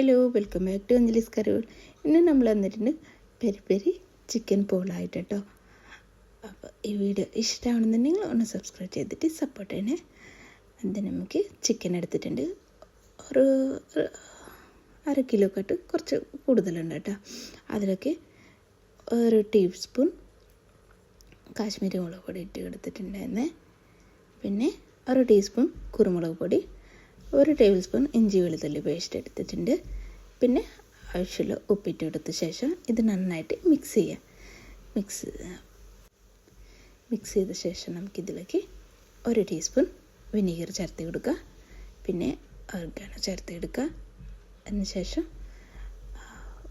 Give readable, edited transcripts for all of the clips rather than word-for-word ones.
Hello, welcome back to Anjali's കറികൾ. ഇന്ന് നമ്മൾ വന്നിട്ടുണ്ട് പെരി പെരി ചിക്കൻ പോളായിട്ട് കേട്ടോ. അപ്പോൾ ഈ വീഡിയോ ഇഷ്ടമാണെന്നുണ്ടെങ്കിൽ ഒന്ന് സബ്സ്ക്രൈബ് ചെയ്തിട്ട് സപ്പോർട്ട് ചെയ്യണേ. അതിന് നമുക്ക് ചിക്കൻ എടുത്തിട്ടുണ്ട്, ഒരു 1/2 കിലോ കട്ട് കുറച്ച് കൂടുതലുണ്ട് കേട്ടോ. അതിലൊക്കെ 1 ടീസ്പൂൺ കാശ്മീരി മുളക് പൊടി ഇട്ട് എടുത്തിട്ടുണ്ടായിരുന്നേ. പിന്നെ 1 ടീസ്പൂൺ കുരുമുളക് പൊടി, 1 ടേബിൾ സ്പൂൺ ഇഞ്ചി വെളുത്തുള്ളി പേസ്റ്റ് എടുത്തിട്ടുണ്ട്. പിന്നെ ആവശ്യമുള്ള ഉപ്പിട്ട് എടുത്ത ശേഷം ഇത് നന്നായിട്ട് മിക്സ് ചെയ്യാം. മിക്സ് ചെയ്ത ശേഷം നമുക്കിതിലേക്ക് 1 ടീസ്പൂൺ വിനീഗർ ചേർത്ത് കൊടുക്കുക. പിന്നെ ഓർഗാനോ ചേർത്ത് എടുക്കുക. അതിനുശേഷം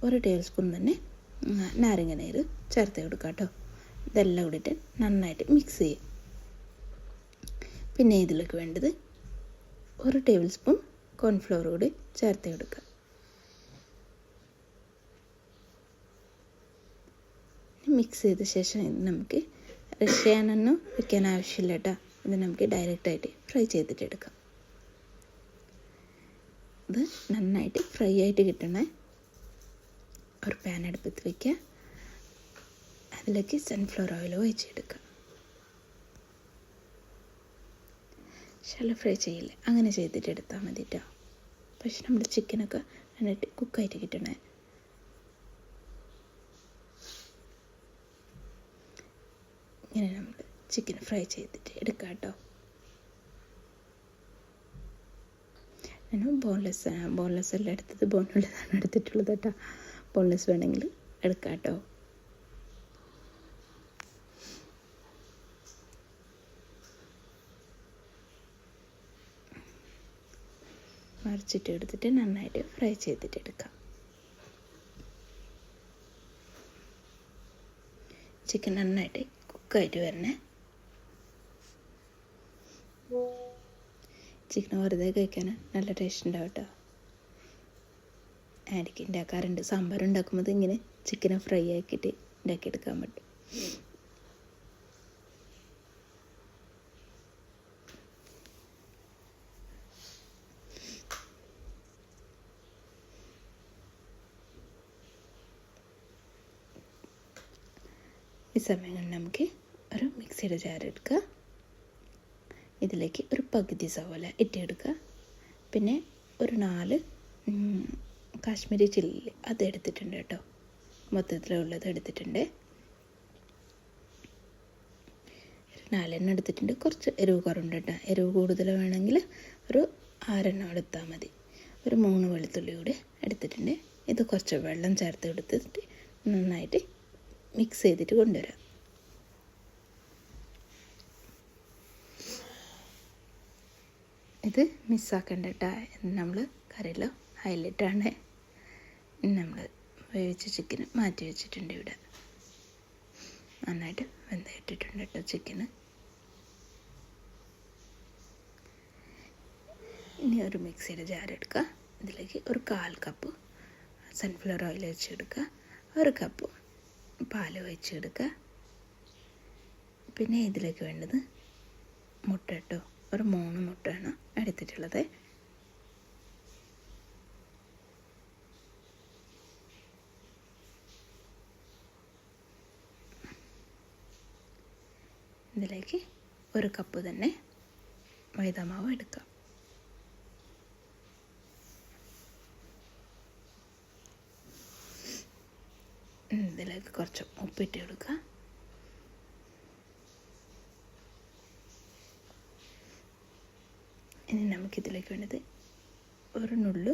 1 ടേബിൾ സ്പൂൺ തന്നെ നാരങ്ങ നീര് ചേർത്ത് കൊടുക്കുക കേട്ടോ. ഇതെല്ലാം കൂടിയിട്ട് നന്നായിട്ട് മിക്സ് ചെയ്യാം. പിന്നെ ഇതിലേക്ക് വേണ്ടത് 1 ടേബിൾ സ്പൂൺ കോൺഫ്ലവർ കൂടി ചേർത്ത് കൊടുക്കുക. മിക്സ് ചെയ്ത ശേഷം ഇത് നമുക്ക് റെസ്റ്റ് ചെയ്യാനൊന്നും വെക്കാൻ ആവശ്യമില്ല കേട്ടോ. ഇത് നമുക്ക് ഡയറക്റ്റായിട്ട് ഫ്രൈ ചെയ്തിട്ട് എടുക്കാം. ഇത് നന്നായിട്ട് ഫ്രൈ ആയിട്ട് കിട്ടണേ. ഒരു പാൻ അടുപ്പത്ത് വയ്ക്കുക. അതിലേക്ക് സൺഫ്ലവർ ഓയിൽ ഒഴിച്ചെടുക്കുക. ശാലോ ഫ്രൈ ചെയ്യില്ല, അങ്ങനെ ചെയ്തിട്ട് എടുത്താൽ മതി കേട്ടോ. പക്ഷെ നമ്മുടെ ചിക്കനൊക്കെ നന്നായിട്ട് കുക്കായിട്ട് കിട്ടണേ. ഇങ്ങനെ നമ്മൾ ചിക്കൻ ഫ്രൈ ചെയ്തിട്ട് എടുക്കാം കേട്ടോ. ഞാൻ ബോൺലെസ് അല്ല എടുത്തത്, ബോണുള്ളതാണ് എടുത്തിട്ടുള്ളത് കേട്ടോ. ബോൺലെസ് വേണമെങ്കിൽ എടുക്കാം കേട്ടോ. മറിച്ചിട്ട് എടുത്തിട്ട് നന്നായിട്ട് ഫ്രൈ ചെയ്തിട്ട് എടുക്കാം. ചിക്കൻ നന്നായിട്ട് കുക്കായിട്ട് വരണേ. ചിക്കൻ വെറുതെ കഴിക്കാൻ നല്ല ടേസ്റ്റ് ഉണ്ടാവും കേട്ടോ. ആയിരിക്കും ഉണ്ടാക്കാറുണ്ട്. സാമ്പാർ ഉണ്ടാക്കുമ്പോൾ ഇങ്ങനെ ചിക്കനെ ഫ്രൈ ആക്കിയിട്ട് ഉണ്ടാക്കിയെടുക്കാൻ പറ്റും. ഈ സമയങ്ങളിൽ നമുക്ക് ഒരു മിക്സിയുടെ ജാർ എടുക്കുക. ഇതിലേക്ക് ഒരു പകുതി സവോള ഇട്ടെടുക്കുക. പിന്നെ ഒരു 4 കാശ്മീരി ചില്ലി അത് എടുത്തിട്ടുണ്ട് കേട്ടോ. മൊത്തത്തിലുള്ളത് എടുത്തിട്ടുണ്ട്. 4 എണ്ണം എടുത്തിട്ടുണ്ട്. കുറച്ച് എരിവ് കുറവുണ്ട് കേട്ടോ. എരിവ് കൂടുതൽ വേണമെങ്കിൽ ഒരു 6 എണ്ണം എടുത്താൽ മതി. ഒരു 3 വെളുത്തുള്ളി കൂടി എടുത്തിട്ടുണ്ട്. ഇത് കുറച്ച് വെള്ളം ചേർത്ത് എടുത്തിട്ട് നന്നായിട്ട് മിക്സ് ചെയ്തിട്ട് കൊണ്ടുവരാം. ഇത് മിസ്സാക്കണ്ട കേട്ടോ. നമ്മൾ കറിയിൽ ഹൈലൈറ്റാണ്. നമ്മൾ വേവിച്ച ചിക്കന് മാറ്റി വെച്ചിട്ടുണ്ട് ഇവിടെ. നന്നായിട്ട് വെന്തിട്ടിട്ടുണ്ട് കേട്ടോ ചിക്കന്. ഇനി ഒരു മിക്സിയുടെ ജാർ എടുക്കുക. ഇതിലേക്ക് ഒരു 1/4 കപ്പ് സൺഫ്ലവർ ഓയിൽ ഒഴിച്ചെടുക്കുക. 1 കപ്പ് പാൽ ഒഴിച്ചെടുക്കുക. പിന്നെ ഇതിലേക്ക് വേണ്ടത് മുട്ട കേട്ടോ. ഒരു 3 മുട്ടയാണ് എടുത്തിട്ടുള്ളത്. ഇതിലേക്ക് 1 കപ്പ് തന്നെ മൈദാമാവ് എടുക്കാം. ഇതിലേക്ക് കുറച്ച് ഉപ്പിട്ട് കൊടുക്കുക. ഇനി നമുക്കിതിലേക്ക് വേണ്ടത് ഒരു നുള്ളു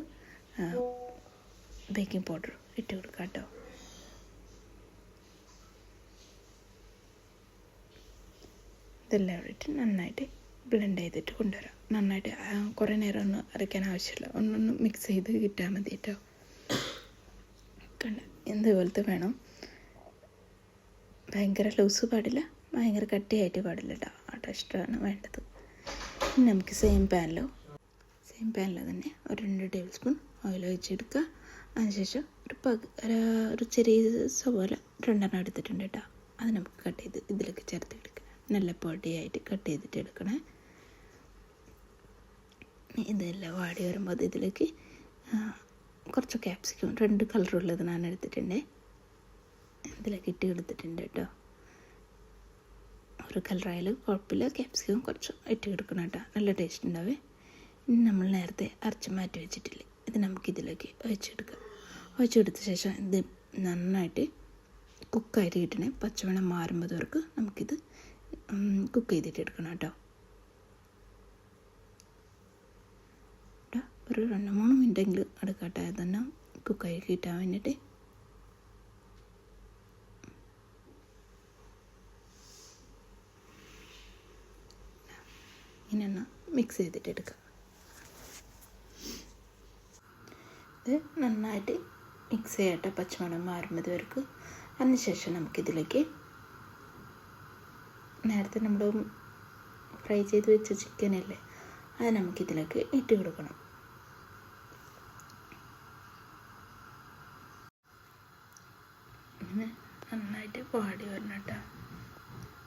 ബേക്കിംഗ് പൗഡർ ഇട്ട് കൊടുക്കുക കേട്ടോ. ഇതെല്ലാം ഇട്ട് നന്നായിട്ട് ബ്ലെൻഡ് ചെയ്തിട്ട് കൊണ്ടുവരാം. നന്നായിട്ട് കുറേ നേരം ഒന്നും അരയ്ക്കാൻ ആവശ്യമില്ല. ഒന്നൊന്ന് മിക്സ് ചെയ്ത് കിട്ടാൽ മതി കേട്ടോ. കണ്ട ഇതുപോലത്തെ വേണം. ഭയങ്കര ലൂസ് പാടില്ല, ഭയങ്കര കട്ടിയായിട്ട് പാടില്ല കേട്ടോ. ആ ടേസ്റ്റാണ് വേണ്ടത്. ഇനി നമുക്ക് സെയിം പാനിൽ തന്നെ ഒരു 2 ടേബിൾ സ്പൂൺ ഓയിൽ ഒഴിച്ചെടുക്കുക. അതിനുശേഷം ഒരു ചെറിയ സവോള 2 എണ്ണം എടുത്തിട്ടുണ്ട് കേട്ടോ. അത് നമുക്ക് കട്ട് ചെയ്ത് ഇതിലേക്ക് ചേർത്ത് എടുക്കുക. നല്ല പൊടിയായിട്ട് കട്ട് ചെയ്തിട്ട് എടുക്കണേ. ഇതെല്ലാം വാടി വരുമ്പോൾ ഇതിലേക്ക് കുറച്ച് ക്യാപ്സിക്കം 2 കളറുള്ളത് ഞാൻ എടുത്തിട്ടുണ്ട്, ഇതിലേക്ക് ഇട്ട് കൊടുത്തിട്ടുണ്ട് കേട്ടോ. ഒരു കളറായാലും കുഴപ്പമില്ല, ക്യാപ്സിക്കം കുറച്ച് ഇട്ട് കൊടുക്കണം കേട്ടോ, നല്ല ടേസ്റ്റ് ഉണ്ടാവേ. ഇനി നമ്മൾ നേരത്തെ അരച്ച് മാറ്റി വെച്ചിട്ടില്ലേ, ഇത് നമുക്കിതിലേക്ക് ഒഴിച്ചെടുക്കാം. ഒഴിച്ചെടുത്ത ശേഷം ഇത് നന്നായിട്ട് കുക്കായിട്ട് കിട്ടണേ, പച്ചവെള്ളം മാറുമ്പോൾ വർക്ക് നമുക്കിത് കുക്ക് ചെയ്തിട്ട് എടുക്കണം കേട്ടോ. ഒരു 2-3 മിനിറ്റെങ്കിലും എടുക്കട്ടെ, തന്നെ കുക്കായി കിട്ടാൻ വേണ്ടിയിട്ട്. ഇങ്ങനെ മിക്സ് ചെയ്തിട്ട് എടുക്കാം. ഇത് നന്നായിട്ട് മിക്സ് ചെയ്യട്ടെ, പച്ചമണം മാറുമ്പോൾ വർക്ക്. അതിനുശേഷം നമുക്കിതിലേക്ക് നേരത്തെ നമ്മൾ ഫ്രൈ ചെയ്ത് വെച്ച ചിക്കനല്ലേ, അത് നമുക്കിതിലേക്ക് ഇട്ട് കൊടുക്കണം. ഇങ്ങനെ നന്നായിട്ട് പാടി വരണം കേട്ടോ,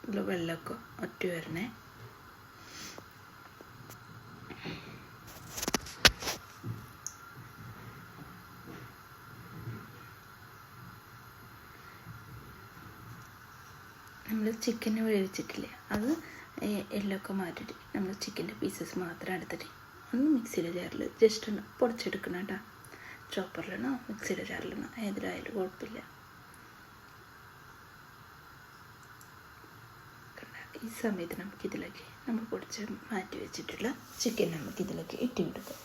ഇതിൽ വെള്ളമൊക്കെ ഒറ്റ വരണേ. നമ്മൾ ചിക്കന് വേവിച്ചിട്ടില്ലേ, അത് എല്ലൊക്കെ മാറ്റിയിട്ട് നമ്മൾ ചിക്കൻ്റെ പീസസ് മാത്രം എടുത്തിട്ട് ഒന്ന് മിക്സിയുടെ ജാറിൽ ജസ്റ്റ് ഒന്ന് പൊടിച്ചെടുക്കണം കേട്ടോ. ചോപ്പറിലാണോ മിക്സിയുടെ ജാറിലാണോ ഏതിലായാലും കുഴപ്പമില്ല. ഈ സമയത്ത് നമുക്കിതിലേക്ക് നമ്മൾ പൊടിച്ച് മാറ്റി വെച്ചിട്ടുള്ള ചിക്കൻ നമുക്കിതിലേക്ക് ഇട്ട് കൊടുക്കാം.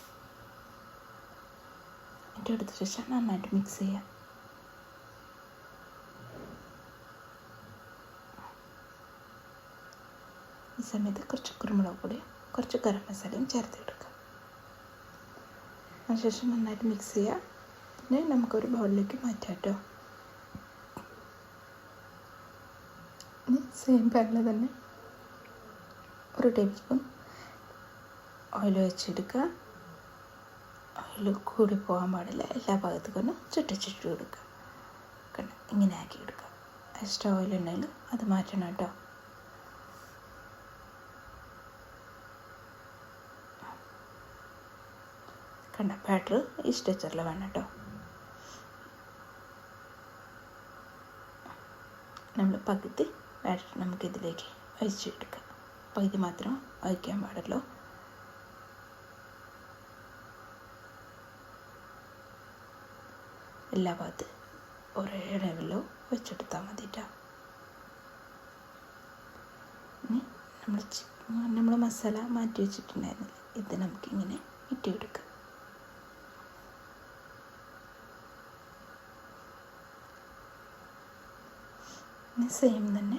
ഇട്ടെടുത്ത ശേഷം നന്നായിട്ട് മിക്സ് ചെയ്യാം. ഈ സമയത്ത് കുറച്ച് കുരുമുളക് പൊടിയും കുറച്ച് ഗരം മസാലയും ചേർത്ത് കൊടുക്കാം. അതിനുശേഷം നന്നായിട്ട് മിക്സ് ചെയ്യുക. പിന്നെ നമുക്കൊരു ബൗളിലേക്ക് മാറ്റാം കേട്ടോ. ഇനി സെയിം പാനിൽ തന്നെ 1 ടേബിൾ സ്പൂൺ ഓയിൽ വെച്ചെടുക്കുക. ഓയിൽ കൂടി പോകാൻ പാടില്ല, എല്ലാ ഭാഗത്തേക്കും ചുറ്റി കൊടുക്കുക. കണ്ട ഇങ്ങനെ ആക്കി എടുക്കുക. എക്സ്ട്രാ ഓയിൽ ഉണ്ടെങ്കിൽ അത് മാറ്റണം കേട്ടോ. കണ്ട ബാറ്റർ ഈ സ്ട്രെച്ചറിൽ വേണം കേട്ടോ. നമ്മൾ പകുതി ബാറ്റർ നമുക്കിതിലേക്ക് ഒഴിച്ചെടുക്കാം. പകുതി മാത്രം ഒഴിക്കാൻ പാടുള്ളൂ. എല്ലാ ഭാഗത്ത് ഒരേ ലെവലിലോ വെച്ചെടുത്താൽ മതി കേട്ടോ. ഇനി നമ്മൾ മസാല മാറ്റി വെച്ചിട്ടുണ്ടായിരുന്നില്ല, ഇത് നമുക്കിങ്ങനെ ഇട്ട് കൊടുക്കാം. സെയിം തന്നെ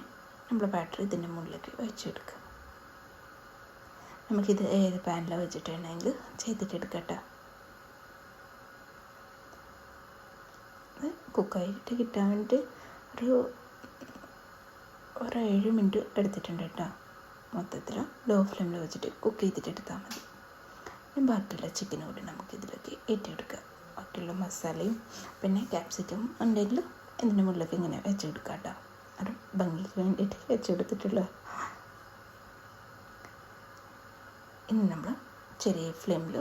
നമ്മൾ ബാറ്ററി ഇതിൻ്റെ മുകളിലേക്ക് ഒഴിച്ചെടുക്കുക. നമുക്കിത് ഏത് പാനിലാണ് വെച്ചിട്ടുണ്ടെങ്കിൽ ചെയ്തിട്ടെടുക്കട്ടോ. കുക്കായിട്ട് കിട്ടാൻ വേണ്ടിയിട്ട് ഒരു 7 മിനിറ്റ് എടുത്തിട്ടുണ്ട് കേട്ടോ. മൊത്തത്തിൽ ലോ ഫ്ലെയിമിൽ വെച്ചിട്ട് കുക്ക് ചെയ്തിട്ടെടുത്താൽ മതി. ബാക്കിയുള്ള ചിക്കൻ കൂടി നമുക്കിതിലേക്ക് ഇട്ടെടുക്കുക. ബാക്കിയുള്ള മസാലയും പിന്നെ ക്യാപ്സിക്കം ഉണ്ടെങ്കിൽ ഇതിൻ്റെ മുകളിലേക്ക് ഇങ്ങനെ വെച്ചെടുക്കാം കേട്ടോ. അത് ഭംഗിക്ക് വേണ്ടിയിട്ട് വെച്ചെടുത്തിട്ടുള്ള. ഇനി നമ്മൾ ചെറിയ ഫ്ലെയിമിൽ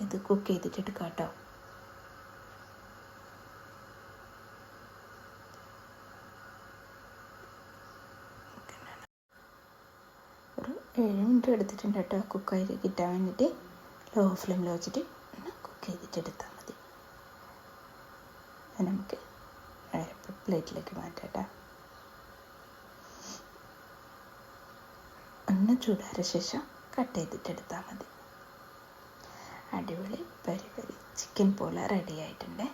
ഇത് കുക്ക് ചെയ്തിട്ടെടുക്കാം കേട്ടോ. ഒരു 7 മിനിറ്റ് എടുത്തിട്ടുണ്ട് കേട്ടോ കുക്കായി കിട്ടാൻ വേണ്ടിയിട്ട്. ലോ ഫ്ലെയിമിൽ വെച്ചിട്ട് കുക്ക് ചെയ്തിട്ടെടുത്താൽ മതി. അത് നമുക്ക് പ്ലേറ്റിലേക്ക് മാറ്റാം കേട്ടോ. ഒന്ന് ചൂടാറിയ ശേഷം കട്ട് ചെയ്തിട്ടെടുത്താൽ മതി. അടിപൊളി പെരി പെരി ചിക്കൻ പോള റെഡി ആയിട്ടുണ്ട്.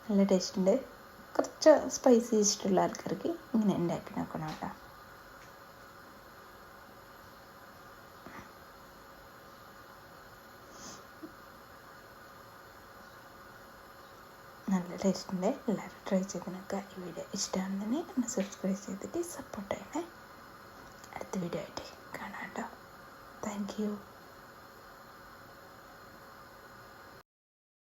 നല്ല ടേസ്റ്റ് ഉണ്ട്. കുറച്ച് സ്പൈസി ഇഷ്ടമുള്ള ആൾക്കാർക്ക് ഇങ്ങനെ ഉണ്ടാക്കി നോക്കണം കേട്ടോ. നല്ല ടേസ്റ്റ് ഉണ്ട്. എല്ലാവരും ട്രൈ ചെയ്ത് നോക്കുക. ഈ വീഡിയോ ഇഷ്ടമാണെന്നുണ്ടെങ്കിൽ ഒന്ന് സബ്സ്ക്രൈബ് ചെയ്തിട്ട് സപ്പോർട്ട് ചെയ്യണേ. അടുത്ത വീഡിയോ ആയിട്ട് കാണാം കേട്ടോ. Thank you.